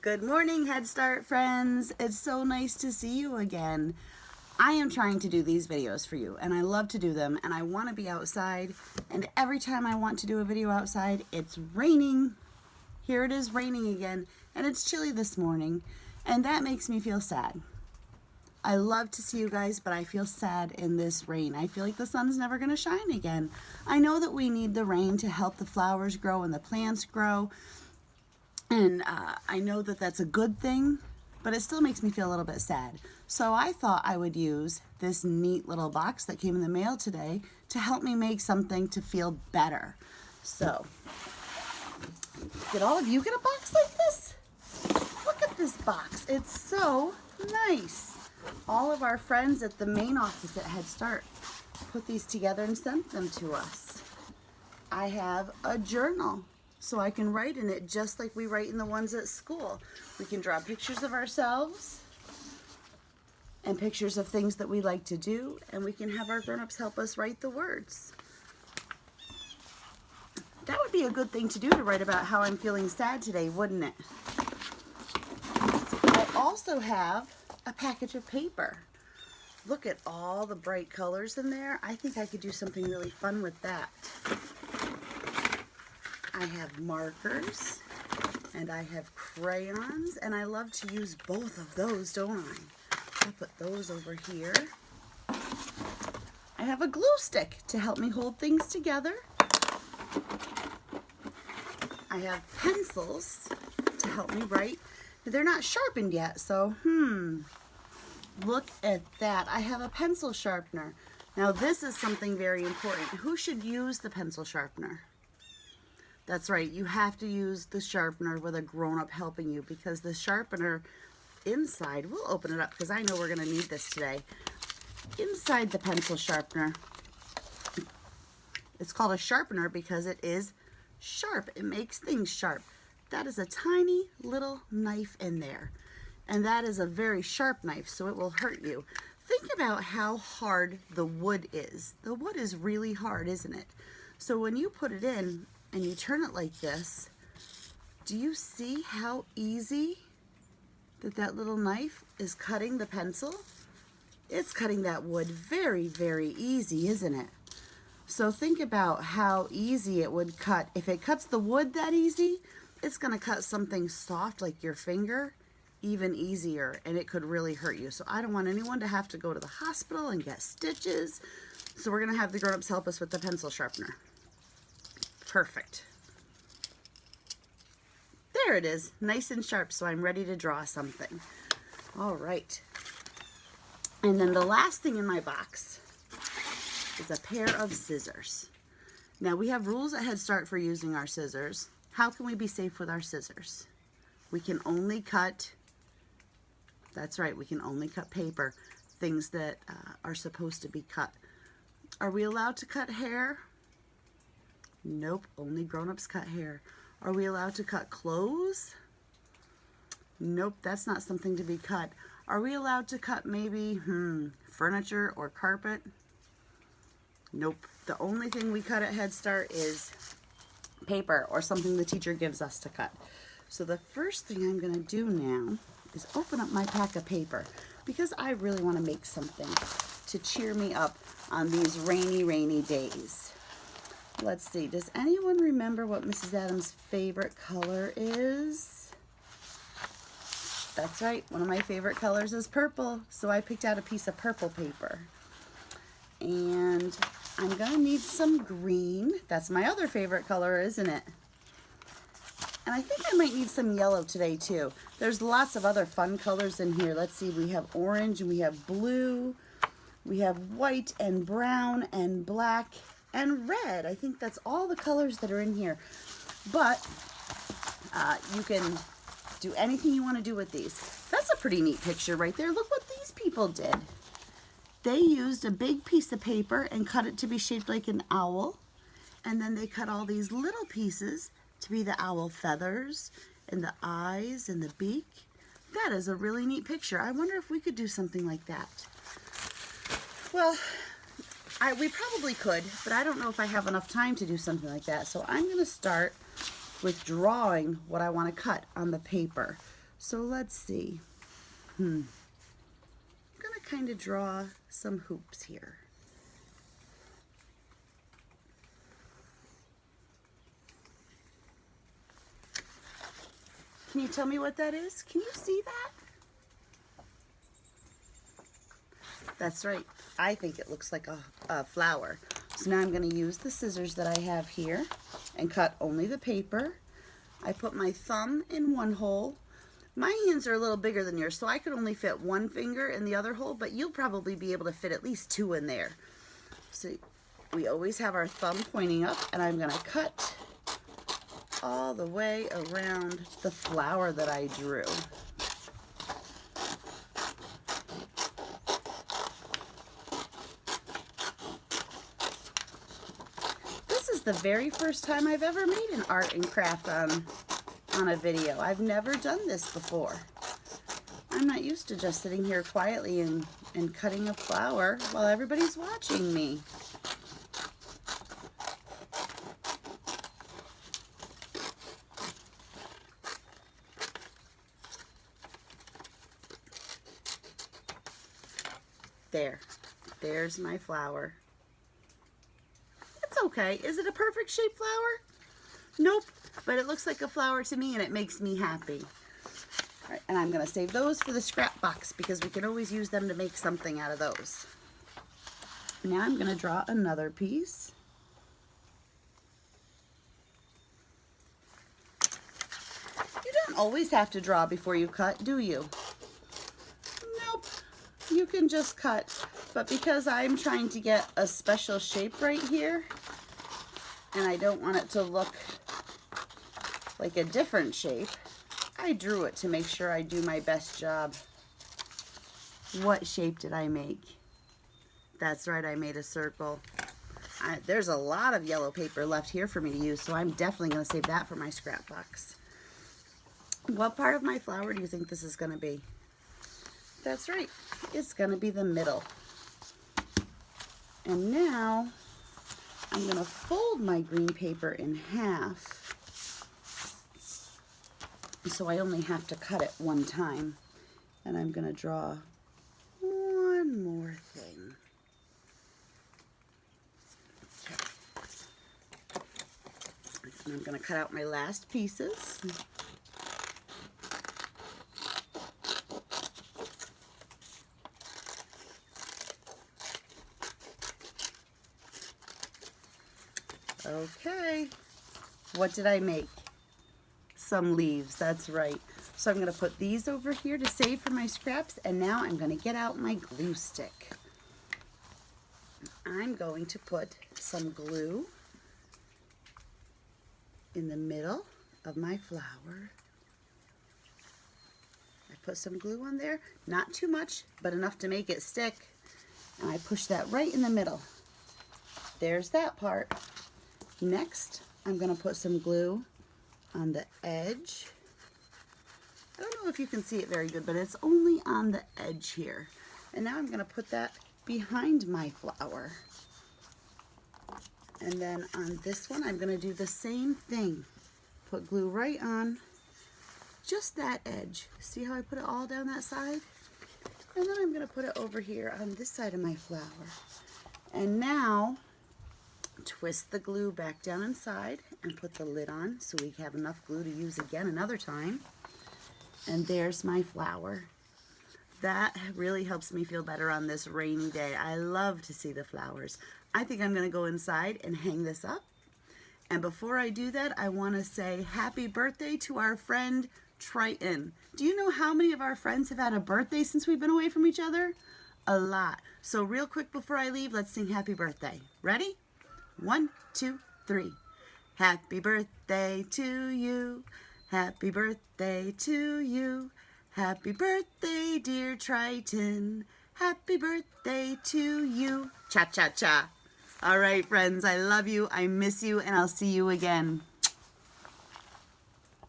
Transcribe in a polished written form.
Good morning, Head Start friends. It's so nice to see you again. I am trying to do these videos for you, and I love to do them, and I want to be outside, and every time I want to do a video outside, it's raining. Here it is raining again, and it's chilly this morning, and that makes me feel sad. I love to see you guys, but I feel sad in this rain. I feel like the sun's never going to shine again. I know that we need the rain to help the flowers grow and the plants grow, and I know that that's a good thing, but it still makes me feel a little bit sad. So I thought I would use this neat little box that came in the mail today to help me make something to feel better. So, did all of you get a box like this? Look at this box. It's so nice. All of our friends at the main office at Head Start put these together and sent them to us. I have a journal, so I can write in it just like we write in the ones at school. We can draw pictures of ourselves and pictures of things that we like to do, and we can have our grown-ups help us write the words. That would be a good thing to do, to write about how I'm feeling sad today, wouldn't it? I also have a package of paper. Look at all the bright colors in there. I think I could do something really fun with that. I have markers and I have crayons, and I love to use both of those, don't I? I'll put those over here. I have a glue stick to help me hold things together. I have pencils to help me write. They're not sharpened yet, so look at that. I have a pencil sharpener. Now this is something very important. Who should use the pencil sharpener? That's right, you have to use the sharpener with a grown-up helping you, because the sharpener inside, we'll open it up because I know we're going to need this today. Inside the pencil sharpener, it's called a sharpener because it is sharp. It makes things sharp. That is a tiny little knife in there, and that is a very sharp knife, so it will hurt you. Think about how hard the wood is. The wood is really hard, isn't it? So when you put it in and you turn it like this, do you see how easy that little knife is cutting the pencil? It's cutting that wood very, very easy, isn't it? So think about how easy it would cut. If it cuts the wood that easy, it's going to cut something soft like your finger even easier, and it could really hurt you. So I don't want anyone to have to go to the hospital and get stitches. So we're going to have the grown-ups help us with the pencil sharpener. Perfect. There it is, nice and sharp, so I'm ready to draw something. All right. And then the last thing in my box is a pair of scissors. Now we have rules at Head Start for using our scissors. How can we be safe with our scissors? We can only cut, that's right, we can only cut paper, things that are supposed to be cut. Are we allowed to cut hair? Nope, only grown-ups cut hair. Are we allowed to cut clothes? Nope, that's not something to be cut. Are we allowed to cut maybe furniture or carpet? Nope. The only thing we cut at Head Start is paper or something the teacher gives us to cut. So the first thing I'm going to do now is open up my pack of paper, because I really want to make something to cheer me up on these rainy, rainy days. Let's see, does anyone remember what Mrs. Adams' favorite color is? That's right, one of my favorite colors is purple, so I picked out a piece of purple paper. And I'm going to need some green. That's my other favorite color, isn't it? And I think I might need some yellow today too. There's lots of other fun colors in here. Let's see, we have orange and we have blue. We have white and brown and black and red. I think that's all the colors that are in here. But you can do anything you want to do with these. That's a pretty neat picture right there. Look what these people did. They used a big piece of paper and cut it to be shaped like an owl. And then they cut all these little pieces to be the owl feathers and the eyes and the beak. That is a really neat picture. I wonder if we could do something like that. Well, we probably could, but I don't know if I have enough time to do something like that. So I'm going to start with drawing what I want to cut on the paper. So let's see. I'm gonna kind of draw some hoops here. Can you tell me what that is? Can you see that? That's right. I think it looks like a flower. So now I'm going to use the scissors that I have here and cut only the paper. I put my thumb in one hole. My hands are a little bigger than yours, so I could only fit one finger in the other hole, but you'll probably be able to fit at least two in there. So we always have our thumb pointing up, and I'm going to cut all the way around the flower that I drew. This is the very first time I've ever made an art and craft on a video. I've never done this before. I'm not used to just sitting here quietly and cutting a flower while everybody's watching me. There's my flower. It's okay. Is it a perfect shaped flower? Nope, but it looks like a flower to me and it makes me happy. All right, and I'm gonna save those for the scrap box because we can always use them to make something out of those. Now I'm gonna draw another piece. You don't always have to draw before you cut, do you? Nope, you can just cut. But because I'm trying to get a special shape right here, and I don't want it to look like a different shape, I drew it to make sure I do my best job. What shape did I make? That's right, I made a circle. There's a lot of yellow paper left here for me to use, so I'm definitely going to save that for my scrap box. What part of my flower do you think this is going to be? That's right, it's going to be the middle. And now I'm going to fold my green paper in half, so I only have to cut it one time. And I'm going to draw one more thing. Okay. And I'm going to cut out my last pieces. Okay, what did I make? Some leaves, that's right. So I'm going to put these over here to save for my scraps, and now I'm going to get out my glue stick. I'm going to put some glue in the middle of my flower. I put some glue on there, not too much, but enough to make it stick. And I push that right in the middle. There's that part. Next, I'm going to put some glue on the edge. I don't know if you can see it very good, but it's only on the edge here. And now I'm going to put that behind my flower. And then on this one, I'm going to do the same thing. Put glue right on just that edge. See how I put it all down that side? And then I'm going to put it over here on this side of my flower. And now, twist the glue back down inside and put the lid on so we have enough glue to use again another time. And there's my flower. That really helps me feel better on this rainy day. I love to see the flowers. I think I'm going to go inside and hang this up. And before I do that, I want to say happy birthday to our friend Triton. Do you know how many of our friends have had a birthday since we've been away from each other? A lot. So real quick before I leave, let's sing happy birthday. Ready? 1, 2, 3. Happy birthday to you. Happy birthday to you. Happy birthday, dear Triton. Happy birthday to you. Cha-cha-cha. All right, friends, I love you. I miss you, and I'll see you again.